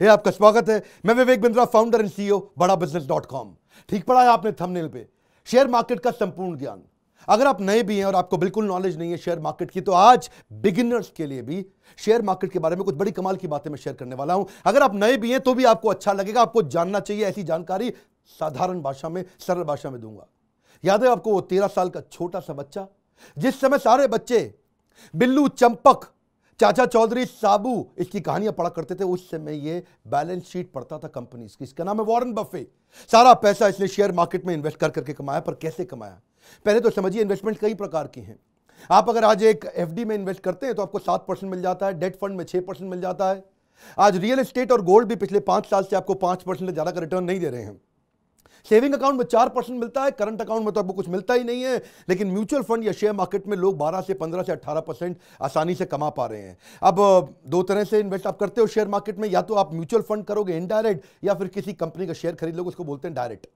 आपका स्वागत है। मैं Vivek Bindra, founder and CEO बड़ा बिजनेस.com। ठीक पढ़ा है आपने थंबनेल पे, शेयर मार्केट का संपूर्ण ज्ञान। अगर आप नए भी हैं और आपको बिल्कुल नॉलेज नहीं है शेयर मार्केट की, तो आज बिगिनर्स के लिए भी शेयर मार्केट के बारे में कुछ बड़ी कमाल की बातें मैं शेयर करने वाला हूं। अगर आप नए भी हैं तो भी आपको अच्छा लगेगा, आपको जानना चाहिए। ऐसी जानकारी साधारण भाषा में, सरल भाषा में दूंगा। याद है आपको वो 13 साल का छोटा सा बच्चा, जिस समय सारे बच्चे बिल्लू, चंपक, चाचा चौधरी, साबू इसकी कहानियां पढ़ा करते थे, उस समय ये बैलेंस शीट पढ़ता था कंपनीज की। इसका नाम है वॉरेन बफे। सारा पैसा इसने शेयर मार्केट में इन्वेस्ट कर करके कमाया। पर कैसे कमाया, पहले तो समझिए। इन्वेस्टमेंट कई प्रकार की हैं। आप अगर आज एक एफडी में इन्वेस्ट करते हैं तो आपको 7% मिल जाता है, डेट फंड में 6% मिल जाता है। आज रियल एस्टेट और गोल्ड भी पिछले 5 साल से आपको 5% से ज्यादा का रिटर्न नहीं दे रहे हैं। सेविंग अकाउंट में 4% मिलता है, करंट अकाउंट में तो आपको कुछ मिलता ही नहीं है। लेकिन म्यूचुअल फंड या शेयर मार्केट में लोग 12 से 15 से 18% आसानी से कमा पा रहे हैं। अब दो तरह से इन्वेस्ट आप करते हो शेयर मार्केट में, या तो आप म्यूचुअल फंड करोगे इनडायरेक्ट, या फिर किसी कंपनी का शेयर खरीद लोगे, उसको बोलते हैं डायरेक्ट।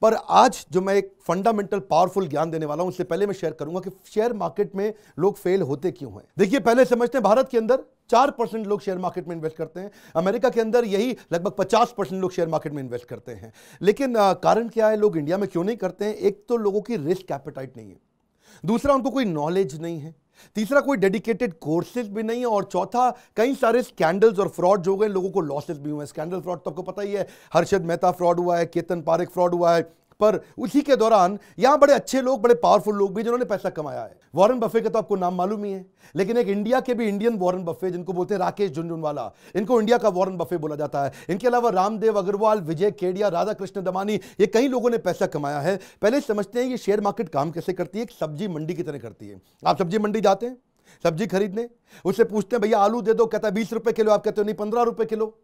पर आज जो मैं एक फंडामेंटल पावरफुल ज्ञान देने वाला हूं, उससे पहले मैं शेयर करूंगा कि शेयर मार्केट में लोग फेल होते क्यों हैं। देखिए, पहले समझते हैं भारत के अंदर 4% लोग शेयर मार्केट में इन्वेस्ट करते हैं। अमेरिका के अंदर यही लगभग 50% लोग शेयर मार्केट में इन्वेस्ट करते हैं। लेकिन कारण क्या है, लोग इंडिया में क्यों नहीं करते हैं? एक तो लोगों की रिस्क एपेटाइट नहीं है, दूसरा उनको कोई नॉलेज नहीं है, तीसरा कोई डेडिकेटेड कोर्सेज भी नहीं है, और चौथा कई सारे स्कैंडल्स और फ्रॉड हो गए, लोगों को लॉसेस भी हुए हैं। स्कैंडल फ्रॉड तो आपको पता ही है, हर्षद मेहता फ्रॉड हुआ है, केतन पारेख फ्रॉड हुआ है। पर उसी के दौरान यहां बड़े अच्छे लोग, बड़े पावरफुल लोग भी जिन्होंने पैसा कमाया है। वॉरेन बफे का तो आपको नाम मालूम ही है, लेकिन एक इंडिया के भी इंडियन वॉरेन बफे, जिनको बोलते हैं राकेश झुनझुनवाला, इनको इंडिया का वॉरेन बफे बोला जाता है। इनके अलावा रामदेव अग्रवाल, विजय केडिया, राधा कृष्ण दमानी, ये कई लोगों ने पैसा कमाया है। पहले समझते हैं ये शेयर मार्केट काम कैसे करती है। एक सब्जी मंडी की तरह करती है। आप सब्जी मंडी जाते हैं सब्जी खरीदने, उससे पूछते हैं भैया आलू दे दो, कहता है 20 रुपए किलो। आप कहते हो नहीं 15 रुपए किलो।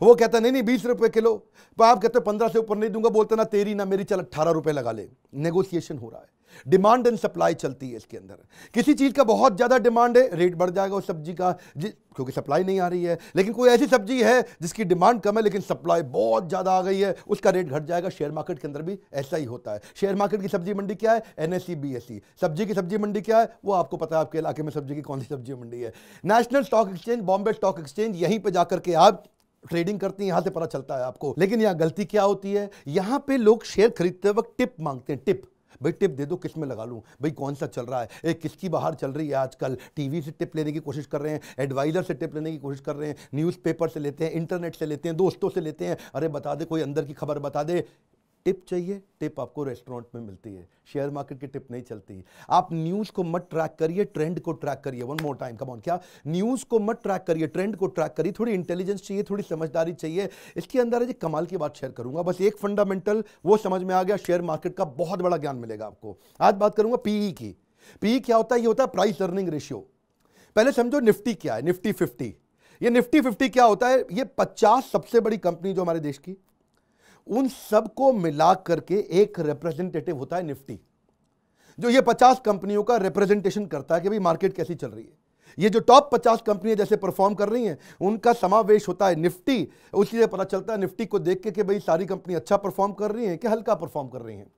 वो कहता है नहीं 20 रुपए किलो। तो आप कहते हो 15 से ऊपर नहीं दूंगा। बोलते ना तेरी ना मेरी, चल 18 रुपए लगा ले। नेगोशिएशन हो रहा है, डिमांड एंड सप्लाई चलती है इसके अंदर। किसी चीज का बहुत ज्यादा डिमांड है, रेट बढ़ जाएगा उस सब्जी का, क्योंकि सप्लाई नहीं आ रही है। लेकिन कोई ऐसी सब्जी है जिसकी डिमांड कम है लेकिन सप्लाई बहुत ज्यादा आ गई है, उसका रेट घट जाएगा। शेयर मार्केट के अंदर भी ऐसा ही होता है। शेयर मार्केट की सब्जी मंडी क्या है? NSE BSE. सब्जी की सब्जी मंडी क्या है? वो आपको पता है आपके इलाके में सब्जी की कौन सी सब्जी मंडी है। National stock exchange, Bombay stock exchange, यहीं पर जाकर के आप ट्रेडिंग करती हैं, यहां से पता चलता है आपको। लेकिन यहां गलती क्या होती है, यहां पे लोग शेयर खरीदते वक्त टिप मांगते हैं। टिप, भाई टिप दे दो, किस में लगा लूं, भाई कौन सा चल रहा है, किसकी बाहर चल रही है आजकल। टीवी से टिप लेने की कोशिश कर रहे हैं, एडवाइजर से टिप लेने की कोशिश कर रहे हैं, न्यूज़पेपर से लेते हैं, इंटरनेट से लेते हैं, दोस्तों से लेते हैं। अरे बता दे, कोई अंदर की खबर बता दे। टिप चाहिए, टिप आपको रेस्टोरेंट में मिलती है। शेयर मार्केट की टिप नहीं चलती। आप न्यूज़ को मत ट्रैक करिए, ट्रेंड को ट्रैक करिए। One more time, come on. क्या? न्यूज़ को मत ट्रैक करिए, ट्रेंड को ट्रैक करिए। थोड़ी इंटेलिजेंस चाहिए, थोड़ी समझदारी चाहिए। इसके अंदर है कमाल की बात शेयर करूंगा। बस एक फंडामेंटल वो समझ में आ गया, शेयर मार्केट का बहुत बड़ा ज्ञान मिलेगा आपको। आज बात करूंगा पीई की। पीई क्या होता है? ये होता है प्राइस अर्निंग रेशियो। पहले समझो निफ्टी क्या है, निफ्टी 50। ये निफ्टी 50 क्या होता है? ये 50 सबसे बड़ी कंपनी जो हमारे देश की, उन सबको मिला करके एक रिप्रेजेंटेटिव होता है निफ्टी, जो ये 50 कंपनियों का रिप्रेजेंटेशन करता है कि भाई मार्केट कैसी चल रही है। ये जो टॉप 50 कंपनियां जैसे परफॉर्म कर रही हैं, उनका समावेश होता है निफ्टी। उसी से पता चलता है निफ्टी को देख के कि भाई सारी कंपनी अच्छा परफॉर्म कर रही हैं कि हल्का परफॉर्म कर रही हैं।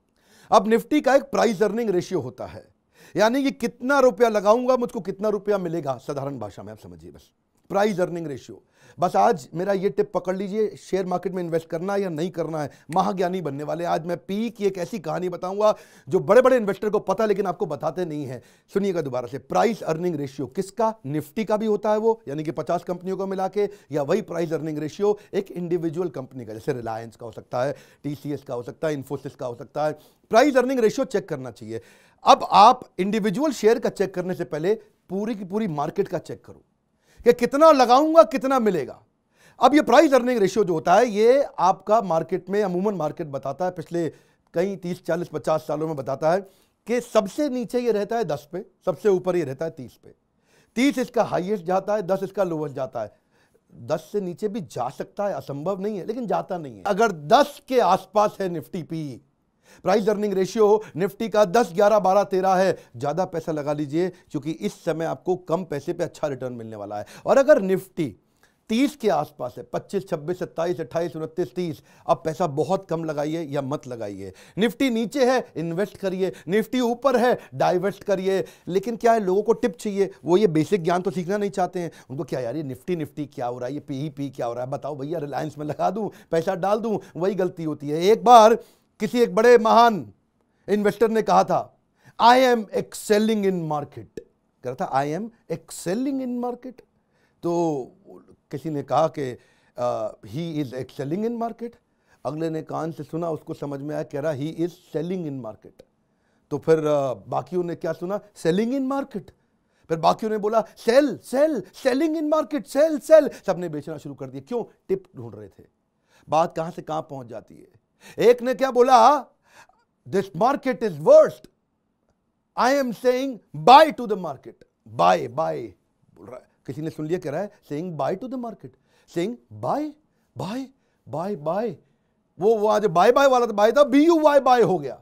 अब निफ्टी का एक प्राइस अर्निंग रेशियो होता है, यानी कि कितना रुपया लगाऊंगा मुझको कितना रुपया मिलेगा। साधारण भाषा में आप समझिए, बस प्राइस अर्निंग रेशियो। बस आज मेरा ये टिप पकड़ लीजिए, शेयर मार्केट में इन्वेस्ट करना है या नहीं करना है, महाज्ञानी बनने वाले। आज मैं पी की एक ऐसी कहानी बताऊंगा जो बड़े बड़े इन्वेस्टर को पता, लेकिन आपको बताते नहीं है। सुनिएगा दोबारा से। प्राइस अर्निंग रेशियो किसका? निफ्टी का भी होता है वो, यानी कि 50 कंपनियों को मिला के, या वही प्राइस अर्निंग रेशियो एक इंडिविजुअल कंपनी का, जैसे रिलायंस का हो सकता है, टीसीएस का हो सकता है, इन्फोसिस का हो सकता है। प्राइस अर्निंग रेशियो चेक करना चाहिए। अब आप इंडिविजुअल शेयर का चेक करने से पहले पूरी की पूरी मार्केट का चेक करो कि कितना लगाऊंगा कितना मिलेगा। अब ये प्राइस अर्निंग रेशियो जो होता है, ये आपका मार्केट में, अमूमन मार्केट बताता है, पिछले कई 30 40 50 सालों में बताता है कि सबसे नीचे ये रहता है 10 पे, सबसे ऊपर ये रहता है 30 पे। 30 इसका हाईएस्ट जाता है, 10 इसका लोवेस्ट जाता है। 10 से नीचे भी जा सकता है, असंभव नहीं है, लेकिन जाता नहीं है। अगर 10 के आसपास है Nifty P, price earning ratio Nifty का 10, 11, 12, 13 है, ज्यादा पैसा लगा लीजिए, क्योंकि इस समय आपको कम पैसे पे अच्छा रिटर्न मिलने वाला है। और अगर निफ्टी 30 के आसपास है, 25, 26, 27, 28, 29, 30। अब पैसा बहुत कम लगाइए या मत लगाइए। निफ्टी नीचे है, इन्वेस्ट करिए, निफ्टी ऊपर है, डाइवेस्ट करिए। लेकिन क्या है, लोगों को टिप चाहिए, वो ये बेसिक ज्ञान तो सीखना नहीं चाहते हैं। उनको क्या यार, ये निफ्टी क्या हो रहा है, ये पी क्या हो रहा है, बताओ भैया, रिलायंस में लगा दूं, पैसा डाल दूं। वही गलती होती है। एक बार किसी एक बड़े महान इन्वेस्टर ने कहा था, I am excelling in market. कह रहा था I am excelling in market. तो किसी ने कहा कि he is excelling in market. अगले ने कान से सुना, उसको समझ में आया, कह रहा he is selling in market. तो फिर बाकियों ने क्या सुना, सेलिंग इन मार्केट। फिर बाकियों ने बोला sell sell, selling in market, sell sell. सबने बेचना शुरू कर दिया। क्यों? टिप ढूंढ रहे थे। बात कहां से कहां पहुंच जाती है। एक ने क्या बोला, this market is worst, I am saying bye to the market. Bye bye बोल रहा है। किसी ने सुन लिया, कह रहा है saying bye to the market, saying bye bye bye bye. वो आज बाय बाय वाला तो बाय था, BUY बाय हो गया।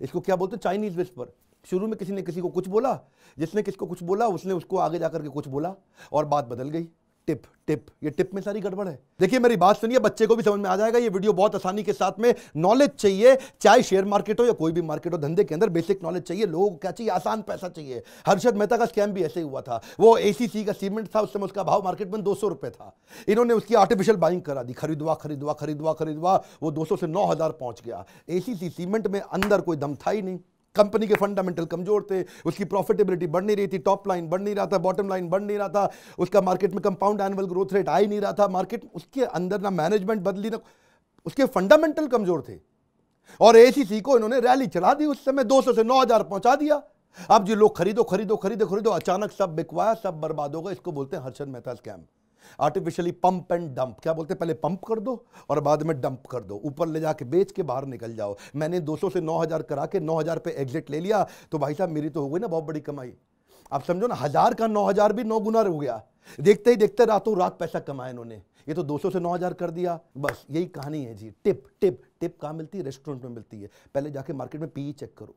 इसको क्या बोलते हैं, चाइनीज विस्पर। शुरू में किसी ने किसी को कुछ बोला, जिसने किसको कुछ बोला उसने उसको आगे जाकर के कुछ बोला और बात बदल गई। टिप टिप, ये टिप में सारी गड़बड़ है। देखिए मेरी बात सुनिए, बच्चे को भी समझ में आ जाएगा। ये वीडियो बहुत आसानी के साथ में, नॉलेज चाहिए, चाहे शेयर मार्केट हो या कोई भी मार्केट हो, धंधे के अंदर बेसिक नॉलेज चाहिए। लोगों को क्या चाहिए, आसान पैसा चाहिए। हर्षद मेहता का स्कैम भी ऐसे ही हुआ था। वो ACC का सीमेंट था, उस समय उसका भाव मार्केट में 200 रुपए था। इन्होंने उसकी आर्टिफिशियल बाइंग करा दी, खरीदवा खरीदवा खरीदवा खरीदवा, वो 200 से 9000 पहुंच गया। ACC सीमेंट में अंदर कोई दम था ही नहीं। कंपनी के फंडामेंटल कमजोर थे, उसकी प्रॉफिटेबिलिटी बढ़ नहीं रही थी, टॉप लाइन बढ़ नहीं रहा था, बॉटम लाइन बढ़ नहीं रहा था, उसका मार्केट में कंपाउंड एनुअल ग्रोथ रेट आ ही नहीं रहा था। मार्केट उसके अंदर ना मैनेजमेंट बदली, ना उसके फंडामेंटल कमजोर थे। और ACC को इन्होंने रैली चला दी, उस समय 200 से 9000 पहुंचा दिया। अब जो लोग खरीदो खरीदो खरीदो खरीदो, अचानक सब बिकवाया, सब बर्बाद होगा। इसको बोलते हैं Harshad Mehta scam. Artificially pump and dump. क्या बोलते हैं, पहले पंप कर दो और बाद में डंप कर दो, ऊपर ले जाके बेच के बाहर निकल जाओ। मैंने 200 से 9000 करा के 9000 पे एग्जिट ले लिया, तो भाई साहब मेरी तो हो गई ना बहुत बड़ी कमाई। आप समझो ना, 1000 का 9000 भी 9 गुना हो गया। देखते ही देखते रातों रात पैसा कमाया इन्होंने। ये तो 200 से 9000 कर दिया, बस यही कहानी है जी। टिप टिप टिप कहाँ मिलती है, रेस्टोरेंट में मिलती है। पहले जाके मार्केट में PE चेक करो।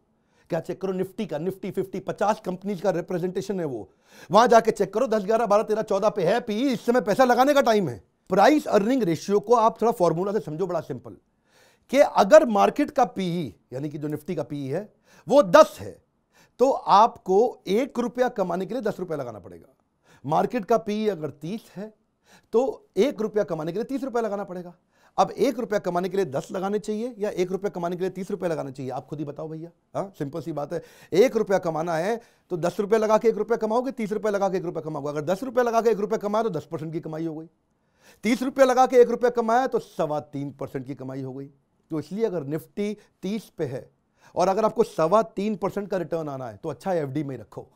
क्या चेक करो, निफ्टी का, निफ्टी 50, 50 कंपनीज का रिप्रेजेंटेशन है वो। वहां जाके चेक करो, 10, 11, 12, 13, 14 पे है PE। इस समय पैसा लगाने का टाइम है। प्राइस अर्निंग रेशियो को आप थोड़ा फॉर्मूला से समझो, बड़ा सिंपल, कि अगर मार्केट का PE यानी कि जो निफ्टी का PE है वो 10 है, तो आपको 1 रुपया कमाने के लिए 10 रुपया लगाना पड़ेगा। मार्केट का PE अगर 30 है तो 1 रुपया कमाने के लिए 30 रुपया लगाना पड़ेगा। अब 1 रुपया कमाने के लिए 10 लगाने चाहिए या 1 रुपया कमाने के लिए 30 रुपया लगाना चाहिए, आप खुद ही बताओ भैया। हाँ, सिंपल सी बात है। 1 रुपया कमाना है तो 10 रुपया लगा के 1 रुपया कमाओगे, 30 रुपया लगा के 1 रुपया कमाओगे। अगर 10 रुपया लगा के 1 रुपया कमाया तो 10% की कमाई हो गई। 30 रुपया लगा के 1 रुपया कमाया तो 3.25% की कमाई हो गई। तो इसलिए अगर निफ्टी 30 पे है और अगर आपको 3.25% का रिटर्न आना है तो अच्छा है FD में रखो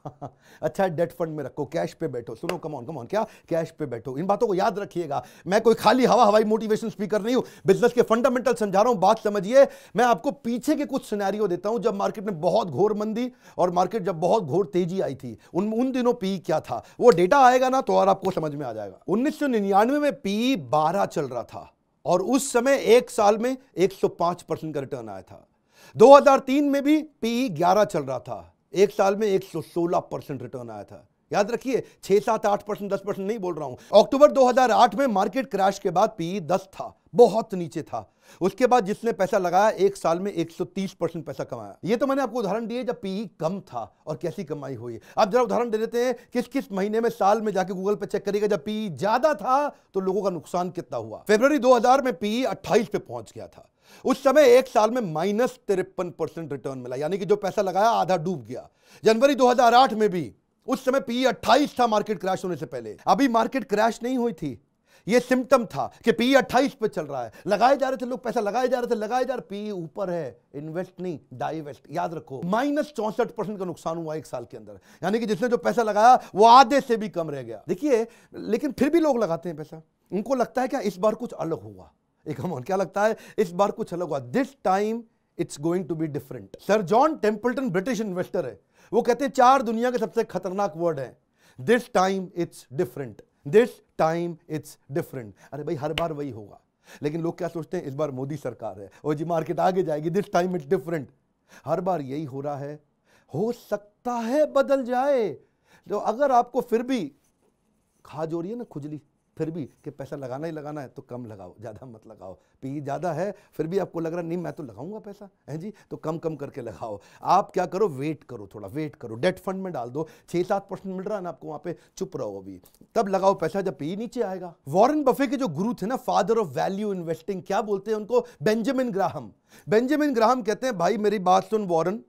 अच्छा है डेट फंड में रखो, कैश पे बैठो। सुनो, कम ऑन, क्या कैश पे बैठो। इन बातों को याद रखिएगा। मैं कोई खाली हवाई मोटिवेशन स्पीकर नहीं हूं, बिजनेस के फंडामेंटल समझा रहा हूं। बात समझिए। मैं आपको पीछे के कुछ सिनेरियो देता हूं, जब मार्केट में बहुत घोर मंदी और मार्केट जब बहुत घोर तेजी आई थी, उन दिनों PE क्या था। वो डेटा आएगा ना तो और आपको समझ में आ जाएगा। 1999 में PE 12 चल रहा था और उस समय एक साल में 105% का रिटर्न आया था। 2003 में भी PE 11 चल रहा था, एक साल में 116% रिटर्न आया था। याद रखिए, 6, 7, 8%, 10% नहीं बोल रहा हूं। अक्टूबर 2008 में मार्केट क्रैश के बाद PE 10 था, बहुत नीचे था। उसके बाद जिसने पैसा लगाया एक साल में 130% पैसा कमाया। ये तो मैंने आपको उदाहरण दिए जब PE कम था और कैसी कमाई हुई। अब जरा उदाहरण दे देते हैं किस किस महीने में, साल में जाके गूगल पे चेक करिएगा, जब PE ज्यादा था तो लोगों का नुकसान कितना हुआ। फरवरी 2000 में PE 28 पे पहुंच गया था। उस समय एक साल में -53% रिटर्न मिला, यानी कि जो पैसा लगाया आधा डूब गया। जनवरी 2008 में भी उस समय PE 28 था मार्केट क्रैश होने से पहले। अभी मार्केट क्रैश नहीं हुई थी, यह सिम्टम था कि PE 28 पे चल रहा है। लगाए जा रहे थे लोग, पैसा लगाए जा रहे थे, PE ऊपर है। इन्वेस्ट नहीं, डाइवेस्ट। याद रखो, -64% का नुकसान हुआ एक साल के अंदर, यानी कि जिसने जो पैसा लगाया वो आधे से भी कम रह गया। देखिए, लेकिन फिर भी लोग लगाते हैं पैसा। उनको लगता है क्या इस बार कुछ अलग होगा। क्या लगता है इस बार कुछ अलग हुआ, this time it's going to be different. Sir John Templeton British investor है, वो कहते हैं 4 दुनिया के सबसे खतरनाक वर्ड है, this time it's different, this time it's different. अरे भाई, हर बार वही होगा, लेकिन लोग क्या सोचते हैं, इस बार मोदी सरकार है और जी मार्केट आगे जाएगी, दिस टाइम इट्स डिफरेंट। हर बार यही हो रहा है, हो सकता है बदल जाए। तो अगर आपको फिर भी खा जो रही है ना खुजली, फिर भी कि पैसा लगाना ही लगाना है तो कम लगाओ, ज़्यादा मत लगाओ। पी ज़्यादा है फिर भी आपको लग रहा नहीं मैं तो लगाऊंगा पैसा है जी, तो कम कम करके लगाओ। आप क्या करो, वेट करो, थोड़ा वेट करो, डेट फंड में डाल दो, 6-7% मिल रहा है ना आपको वहाँ पे, चुप रहो अभी, तब लगाओ पैसा जब पी नीचे आएगा। वॉरेन बफे के जो गुरु थे ना, फादर ऑफ वैल्यू इन्वेस्टिंग, क्या बोलते हैं उनको, बेंजामिन ग्राहम। बेंजामिन ग्राहम कहते हैं भाई मेरी बात सुन वॉरेन,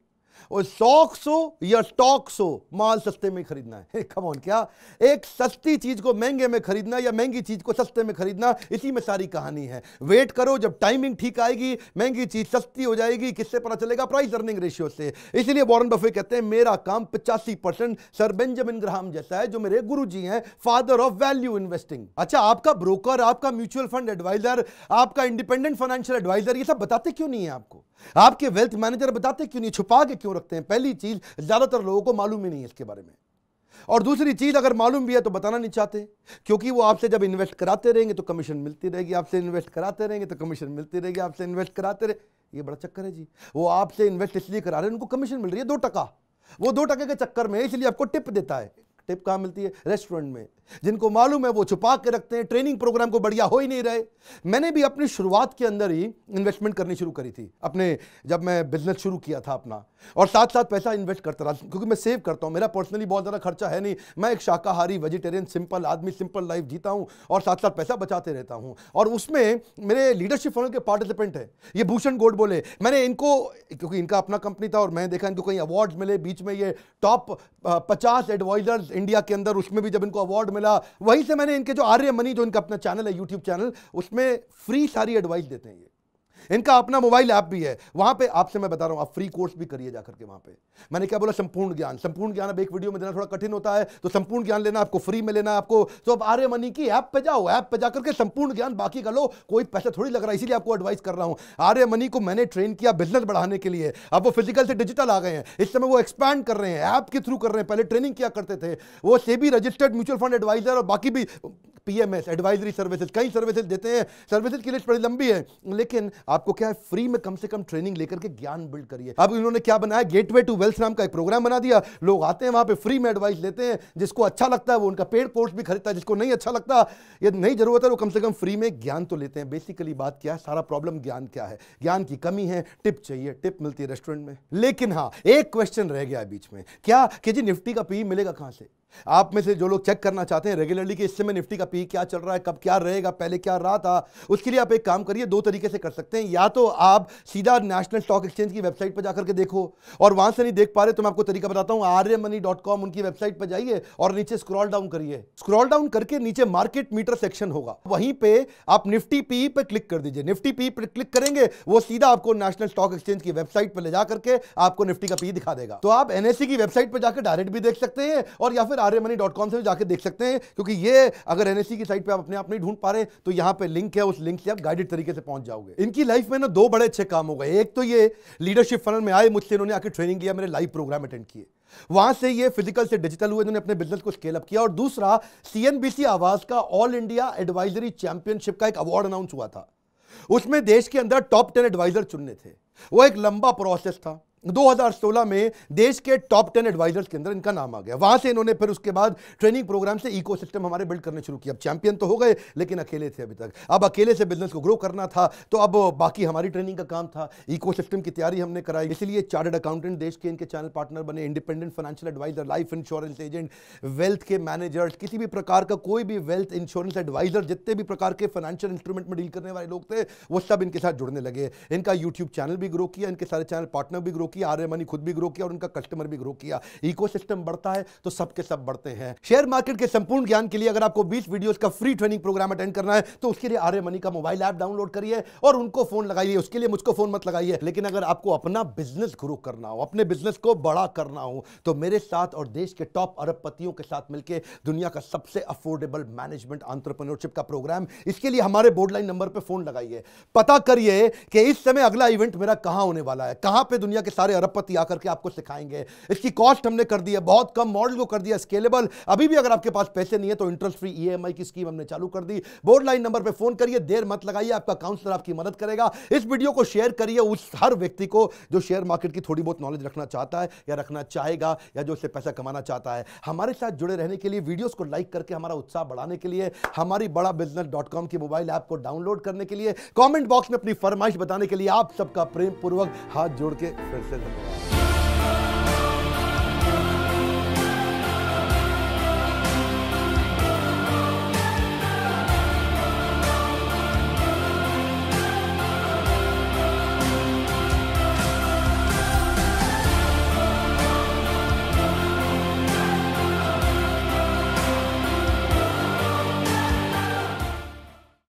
और स्टॉक्स हो या स्टॉक्स हो, माल सस्ते में खरीदना है। कम ऑन, क्या एक सस्ती चीज को महंगे में खरीदना या महंगी चीज को सस्ते में खरीदना, इसी में सारी कहानी है। वेट करो, जब टाइमिंग ठीक आएगी महंगी चीज सस्ती हो जाएगी। किससे पता चलेगा, प्राइस अर्निंग रेशियो से। इसलिए वॉरेन बफे कहते हैं मेरा काम 85% सर बेंजामिन ग्राहम जैसा है, जो मेरे गुरुजी हैं, फादर ऑफ वैल्यू इन्वेस्टिंग। अच्छा, आपका ब्रोकर, आपका म्यूचुअल फंड एडवाइजर, आपका इंडिपेंडेंट फाइनेंशियल एडवाइजर ये सब बताते क्यों नहीं है आपको? आपके वेल्थ मैनेजर बताते क्यों नहीं, छुपा के क्यों रखते हैं? पहली चीज, ज्यादातर लोगों को मालूम ही नहीं है इसके बारे में। और दूसरी चीज, अगर मालूम भी है तो बताना नहीं चाहते, क्योंकि वो आपसे जब इन्वेस्ट कराते रहेंगे तो कमीशन मिलती रहेगी, आपसे इन्वेस्ट कराते रहेंगे तो कमीशन मिलती रहेगी, आपसे इन्वेस्ट कराते रहे, ये बड़ा चक्कर है जी। वो आपसे इन्वेस्ट इसलिए करा रहे हैं, उनको कमीशन मिल रही है 2%, वो 2% के चक्कर में इसलिए आपको टिप देता है। टिप कहाँ मिलती है? रेस्टोरेंट में। जिनको मालूम है वो छुपा के रखते हैं, ट्रेनिंग प्रोग्राम को बढ़िया हो ही नहीं रहे। मैंने भी अपनी शुरुआत के अंदर ही इन्वेस्टमेंट करनी शुरू करी थी अपने, जब मैं बिजनेस शुरू किया था अपना, और साथ साथ पैसा इन्वेस्ट करता रहा, क्योंकि मैं सेव करता हूं, मेरा पर्सनली बहुत ज़्यादा खर्चा है नहीं, मैं एक शाकाहारी वेजिटेरियन सिंपल आदमी, सिंपल लाइफ जीता हूं और साथ साथ पैसा बचाते रहता हूं। और उसमें मेरे लीडरशिप फनल के पार्टिसिपेंट है ये भूषण गोड बोले, मैंने इनको, क्योंकि इनका अपना कंपनी था और मैं देखा इनको कहीं अवार्ड मिले, बीच में ये टॉप 50 एडवाइजर्स इंडिया के अंदर, उसमें भी जब इनको अवार्ड मिला, वहीं से मैंने इनके जो आर्य मनी, जो इनका अपना चैनल है यूट्यूब चैनल, उसमें फ्री सारी एडवाइस देते हैं ये। इनका अपना मोबाइल ऐप भी है, वहां पे आपसे मैं बता रहा हूं, आप फ्री कोर्स भी करिए जाकर के वहां पे। मैंने क्या बोला, संपूर्ण ज्ञान। संपूर्ण ज्ञान अब एक वीडियो में देना थोड़ा कठिन होता है, तो संपूर्ण ज्ञान लेना आपको फ्री में लेना आपको, तो अब आर्य मनी की ऐप पे जाओ, ऐप पे जाकर के संपूर्ण ज्ञान बाकी का लो, कोई पैसा थोड़ी लग रहा है, इसीलिए आपको एडवाइस कर रहा हूं। आर्य मनी को मैंने ट्रेन किया बिजनेस बढ़ाने के लिए, अब वो फिजिकल से डिजिटल आ गए हैं, इस समय वो एक्सपैंड कर रहे हैं, ऐप के थ्रू कर रहे हैं, पहले ट्रेनिंग किया करते थे। वो SEBI registered mutual fund advisor और बाकी भी पीएमएस एडवाइजरी सर्विसेज, कई सर्विसेज देते हैं। सर्विसेज की लिस्ट बड़ी लंबी है, लेकिन आपको क्या है, फ्री में कम से कम ट्रेनिंग लेकर के ज्ञान बिल्ड करिए। अब इन्होंने क्या बनाया, गेटवे टू वेल्थ नाम का एक प्रोग्राम बना दिया, लोग आते हैं वहां पे फ्री में एडवाइस लेते हैं, जिसको अच्छा लगता है वो उनका पेड कोर्स भी खरीदता है, जिसको नहीं अच्छा लगता या नहीं जरूरत है वो कम से कम फ्री में ज्ञान तो लेते हैं। बेसिकली बात क्या है, सारा प्रॉब्लम ज्ञान क्या है, ज्ञान की कमी है, टिप चाहिए, टिप मिलती है रेस्टोरेंट में। लेकिन हाँ, एक क्वेश्चन रह गया है बीच में, क्या कि जी निफ्टी का पी मिलेगा कहां से? आप में से जो लोग चेक करना चाहते हैं रेगुलरली कि इस समय निफ्टी का पी क्या चल रहा है, कब क्या रहेगा, पहले क्या रहा था, उसके लिए आप एक काम करिए, दो तरीके से कर सकते हैं। या तो आप सीधा नेशनल स्टॉक एक्सचेंज की वेबसाइट पर जाकर के देखो, और वहां से नहीं देख पा रहे तो मैं आपको तरीका बताता हूं, arymoney.com उनकी वेबसाइट पर जाइए और नीचे स्क्रॉल डाउन करिए। स्क्रॉल डाउन करके नीचे मार्केट मीटर सेक्शन होगा, वहीं पे आप निफ्टी पी पे क्लिक कर दीजिए। निफ्टी पी पे क्लिक करेंगे, वो सीधा आपको नेशनल स्टॉक एक्सचेंज की वेबसाइट पर ले जाकर के आपको निफ्टी का पी दिखा देगा। तो आप एनएससी की वेबसाइट पर जाकर डायरेक्ट भी देख सकते हैं, और या फिर arymoney.com से जाके देख सकते हैं, क्योंकि ये अगर एनएससी की साइट पे आप अपने आप नहीं ढूंढ पा रहे तो यहां पे लिंक है, उस लिंक से आप गाइडेड तरीके से पहुंच जाओगे। इनकी लाइफ में ना दो बड़े अच्छे काम हो गए, एक तो ये लीडरशिप फनल में आए, मुझसे इन्होंने आके ट्रेनिंग लिया, मेरे लाइव प्रोग्राम अटेंड किए, वहां से ये फिजिकल से डिजिटल हुए, इन्होंने अपने बिजनेस को स्केल अप किया। और दूसरा, सीएनबीसी आवाज का ऑल इंडिया एडवाइजरी चैंपियनशिप का एक अवार्ड अनाउंस हुआ था, उसमें देश के अंदर टॉप 10 एडवाइजर चुनने थे। वो एक लंबा प्रोसेस था। 2016 में देश के टॉप 10 एडवाइजर्स के अंदर इनका नाम आ गया। वहां से इन्होंने फिर उसके बाद ट्रेनिंग प्रोग्राम से इकोसिस्टम हमारे बिल्ड करने शुरू किया। अब चैंपियन तो हो गए, लेकिन अकेले थे अभी तक, अब अकेले से बिजनेस को ग्रो करना था, तो अब बाकी हमारी ट्रेनिंग का काम था, इकोसिस्टम की तैयारी हमने कराई। इसलिए चार्टर्ड अकाउंटेंट देश के इनके चैनल पार्टनर बने, independent financial advisor, life insurance agent, wealth के मैनेजर्स, किसी भी प्रकार का कोई भी वेल्थ इंश्योरेंस एडवाइजर, जितने भी प्रकार के फाइनेंशियल इंस्ट्रूमेंट में डील करने वाले लोग थे, वो सब इनके साथ जुड़ने लगे। इनका यूट्यूब चैनल भी ग्रो किया, इनके सारे चैनल पार्टनर भी ग्रो किया, आर्य मनी खुद भी ग्रो किया और उनका कस्टमर भी ग्रो किया। इकोसिस्टम बढ़ता है तो सबके सब बढ़ते हैं। शेयर मार्केट के संपूर्ण ज्ञान के लिए अगर आपको 20 वीडियोस का फ्री ट्रेनिंग प्रोग्राम अटेंड करना है तो उसके लिए आर्य मनी का मोबाइल ऐप डाउनलोड करिए और उनको फोन लगाइए। उसके लिए मुझको फोन मत लगाइए। लेकिन अगर आपको अपना बिजनेस ग्रो करना हो, अपने बिजनेस को बड़ा करना हो, तो मेरे साथ और देश के टॉप अरबपतियों के साथ मिलकर दुनिया का सबसे अफोर्डेबल मैनेजमेंट एंटरप्रेन्योरशिप का प्रोग्राम, इसके लिए हमारे बोर्ड लाइन नंबर पर फोन लगाइए। पता करिए कि इस समय अगला इवेंट मेरा कहां होने वाला है, कहां पे दुनिया के सारे सारे अरबपति आकर के आपको सिखाएंगे। इसकी कॉस्ट हमने कर दी है बहुत कम, मॉडल को कर दिया स्केलेबल। अभी भी अगर आपके पास पैसे नहीं है तो इंटरेस्ट फ्री ईएमआई की स्कीम हमने चालू कर दी। बोर्ड लाइन नंबर पे फोन करिए, देर मत लगाइए, आपका काउंसलर आपकी मदद करेगा। इस वीडियो को शेयर करिए उस हर व्यक्ति को जो शेयर मार्केट की थोड़ी बहुत नॉलेज रखना चाहता है या रखना चाहेगा या जो उससे पैसा कमाना चाहता है। हमारे साथ जुड़े रहने के लिए, वीडियोस को लाइक करके हमारा उत्साह बढ़ाने के लिए, हमारी badabusiness.com की मोबाइल ऐप को डाउनलोड करने के लिए, कमेंट बॉक्स में अपनी फरमाइश बताने के लिए आप सबका प्रेम पूर्वक हाथ जोड़ के फिर से धन्यवाद।